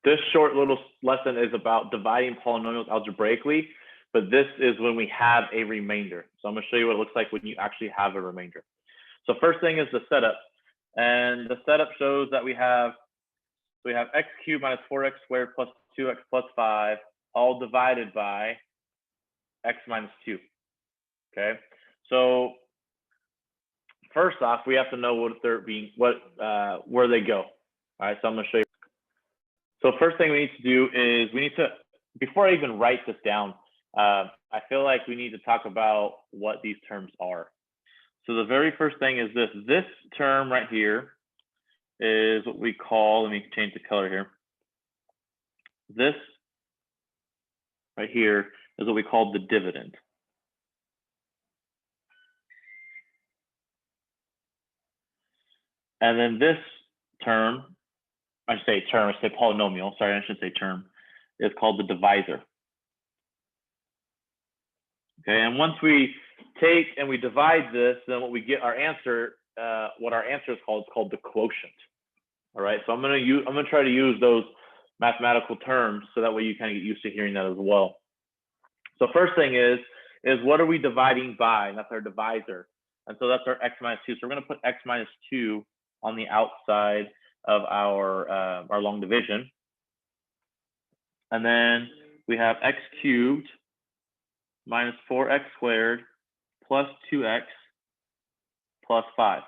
this short little lesson is about dividing polynomials algebraically, but this is when we have a remainder. So I'm going to show you what it looks like when you actually have a remainder. So first thing is the setup. And the setup shows that we have x cubed minus 4x squared plus 2x plus 5, all divided by x minus 2. Okay, so first off, we have to know what they're being, where they go. All right, so I'm going to show you. So first thing we need to do is we need to, before I even write this down, I feel like we need to talk about what these terms are. So the very first thing is this. This term right here is what we call, let me change the color here. This right here is what we call the dividend. And then this term, I say polynomial, sorry, I should say term, is called the divisor. Okay, and once we take and we divide this, then what we get our answer, what our answer is called the quotient. All right, so I'm gonna try to use those mathematical terms so that way you kind of get used to hearing that as well. So first thing is what are we dividing by? And that's our divisor. And so that's our x minus 2. So we're gonna put x minus 2 on the outside of our long division. And then we have x cubed minus 4x squared plus 2x plus 5.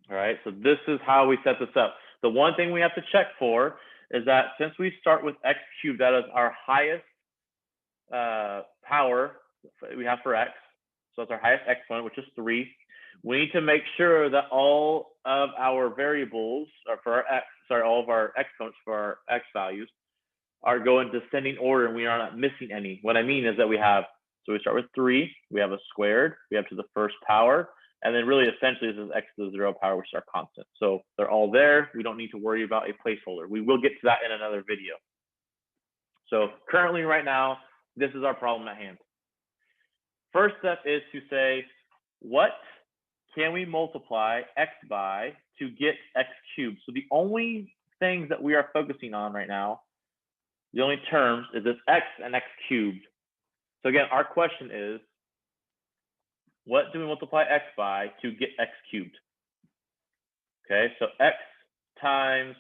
All right, so this is how we set this up. The one thing we have to check for is that since we start with x cubed, that is our highest power we have for x. So it's our highest exponent, which is 3. We need to make sure that all of our variables, or for our x, sorry, all of our exponents for our x values are going descending order, and we are not missing any. What I mean is that we have, so we start with 3, we have a squared, we have to the first power, and then really essentially this is x to the 0 power, which is our constant. So they're all there. We don't need to worry about a placeholder. We will get to that in another video. So currently right now, this is our problem at hand. First step is to say, what can we multiply x by to get x cubed? So the only things that we are focusing on right now, the only terms is this x and x cubed. So again, our question is, what do we multiply x by to get x cubed? Okay, so x times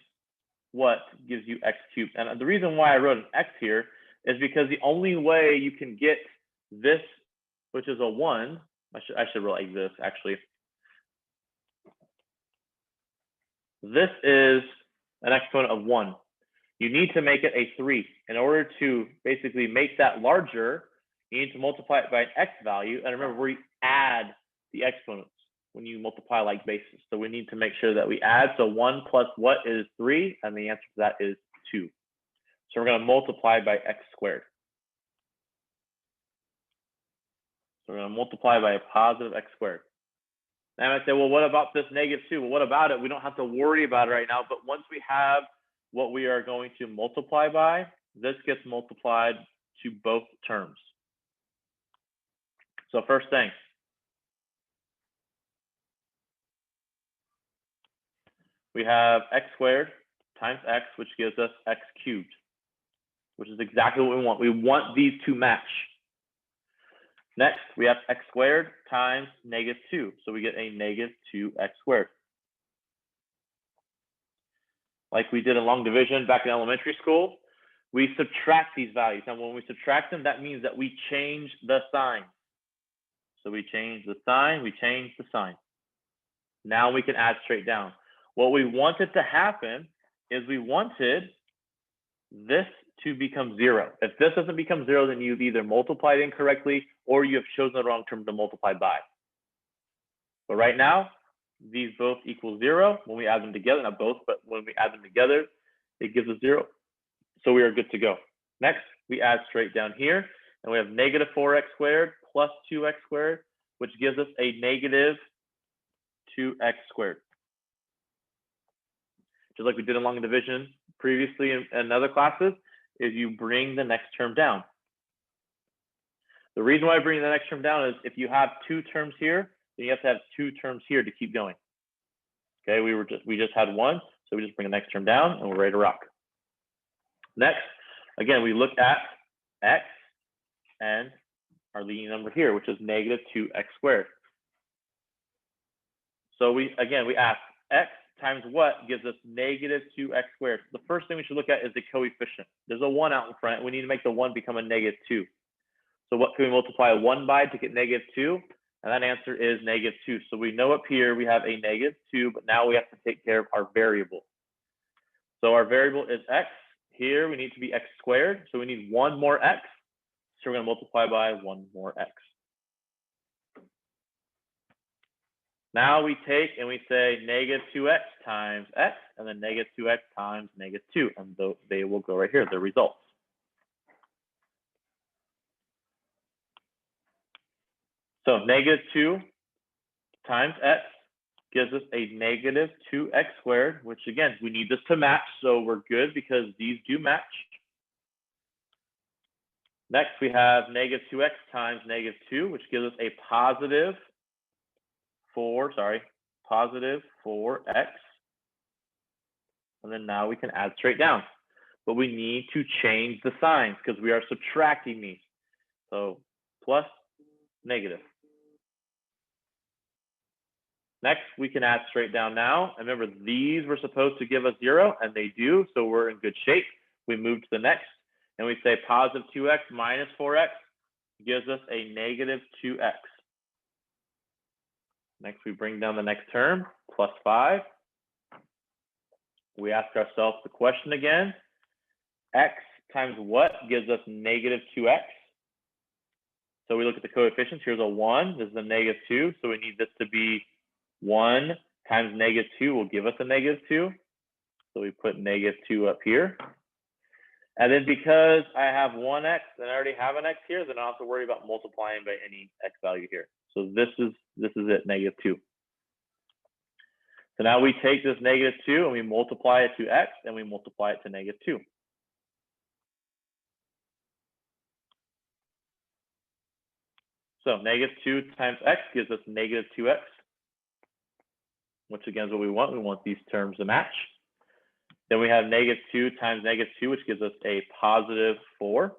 what gives you x cubed? And the reason why I wrote an x here is because the only way you can get this, which is a 1, I should write like this actually. This is an exponent of 1. You need to make it a 3. In order to basically make that larger, you need to multiply it by an x value. And remember, we add the exponents when you multiply like bases. So we need to make sure that we add. So 1 plus what is 3? And the answer to that is 2. So we're going to multiply by x squared. So we're going to multiply by a positive x squared. Now I might say, well, what about this negative 2? Well, what about it? We don't have to worry about it right now. But once we have what we are going to multiply by, this gets multiplied to both terms. So first thing, we have x squared times x, which gives us x cubed, which is exactly what we want. We want these to match. Next, we have x squared times negative 2. So we get a negative 2x squared. Like we did in long division back in elementary school, we subtract these values. And when we subtract them, that means that we change the sign. So we change the sign, we change the sign. Now we can add straight down. What we wanted to happen is we wanted this to become 0. If this doesn't become 0, then you've either multiplied incorrectly or you have chosen the wrong term to multiply by. But right now, these both equal 0 when we add them together. Not both, but when we add them together, it gives us 0. So we are good to go. Next, we add straight down here, and we have negative 4x squared plus 2x squared, which gives us a negative 2x squared. Just like we did in long division previously in other classes, is you bring the next term down. The reason why I bring the next term down is if you have 2 terms here, then you have to have 2 terms here to keep going. Okay, we just had 1, So we just bring the next term down and we're ready to rock. Next, again, we look at x and our leading number here, which is negative 2x squared. So we ask x times what gives us negative 2x squared. The first thing we should look at is the coefficient. There's a 1 out in front. We need to make the 1 become a negative 2. So what can we multiply 1 by to get negative 2? And that answer is negative 2. So we know up here we have a negative 2, but now we have to take care of our variable. So our variable is x. Here we need to be x squared. So we need 1 more x. So we're going to multiply by 1 more x. Now we take and we say negative 2x times x, and then negative 2x times negative 2. And they will go right here, the results. So negative 2 times x gives us a negative 2x squared, which again, we need this to match. So we're good because these do match. Next, we have negative 2x times negative 2, which gives us a positive 4x. And then now we can add straight down. But we need to change the signs because we are subtracting these. So plus, negative. Next, we can add straight down now. And remember, these were supposed to give us 0, and they do, so we're in good shape. We move to the next, and we say positive 2x minus 4x gives us a negative 2x. Next, we bring down the next term, plus 5. We ask ourselves the question again. X times what gives us negative 2x? So we look at the coefficients. Here's a 1. This is a negative 2. So we need this to be 1 times negative 2 will give us a negative 2. So we put negative 2 up here. And then because I have 1x and I already have an x here, then I don't have to worry about multiplying by any x value here. So this is it, negative 2. So now we take this negative 2 and we multiply it to x, and we multiply it to negative 2. So negative 2 times x gives us negative 2x, which again is what we want. We want these terms to match. Then we have negative 2 times negative 2, which gives us a positive 4.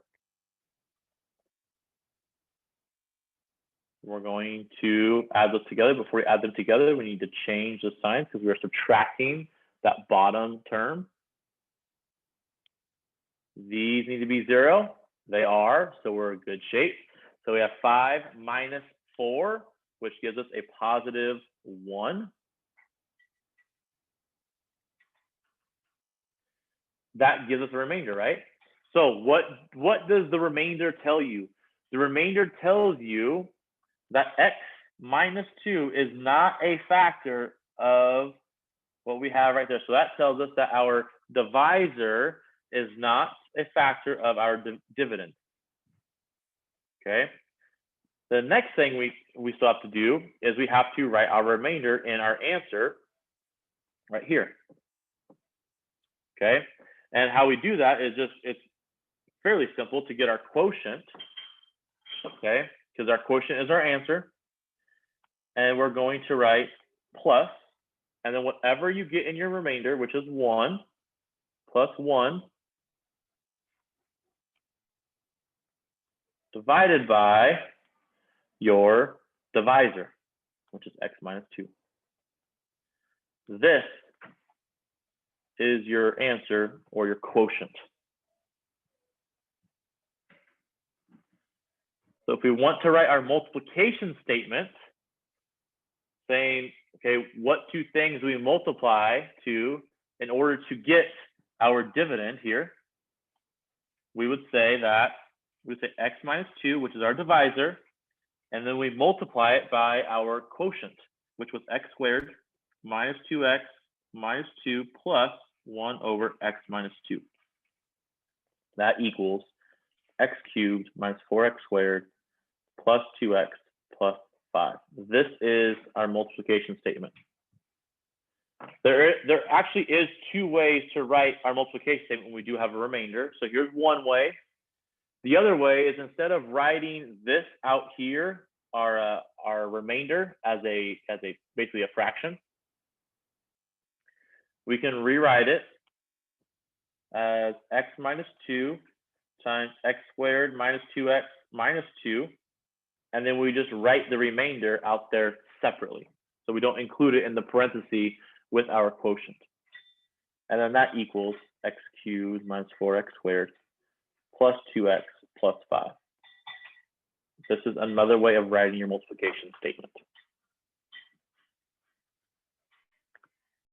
We're going to add those together. Before we add them together, we need to change the sign because we are subtracting that bottom term. These need to be 0. They are, so we're in good shape. So we have 5 minus 4, which gives us a positive 1. That gives us a remainder, right? So what does the remainder tell you? The remainder tells you that x minus 2 is not a factor of what we have right there. So that tells us that our divisor is not a factor of our dividend. Okay. The next thing we still have to do is we have to write our remainder in our answer right here. Okay. And how we do that is it's fairly simple to get our quotient. Okay. Because our quotient is our answer. And we're going to write plus, and then whatever you get in your remainder, which is 1, plus 1, divided by your divisor, which is x minus 2. This is your answer or your quotient. So if we want to write our multiplication statement, saying, okay, what two things we multiply to in order to get our dividend here, we would say x minus 2, which is our divisor, and then we multiply it by our quotient, which was x squared minus 2x minus 2 plus 1 over x minus 2. That equals x cubed minus 4x squared plus 2x plus 5. This is our multiplication statement. There actually is 2 ways to write our multiplication statement when we do have a remainder. So here's one way. The other way is instead of writing this out here, our remainder as basically a fraction, we can rewrite it as x minus 2 times x squared minus 2x minus 2. And then we just write the remainder out there separately. So we don't include it in the parentheses with our quotient. And then that equals x cubed minus 4x squared plus 2x plus 5. This is another way of writing your multiplication statement.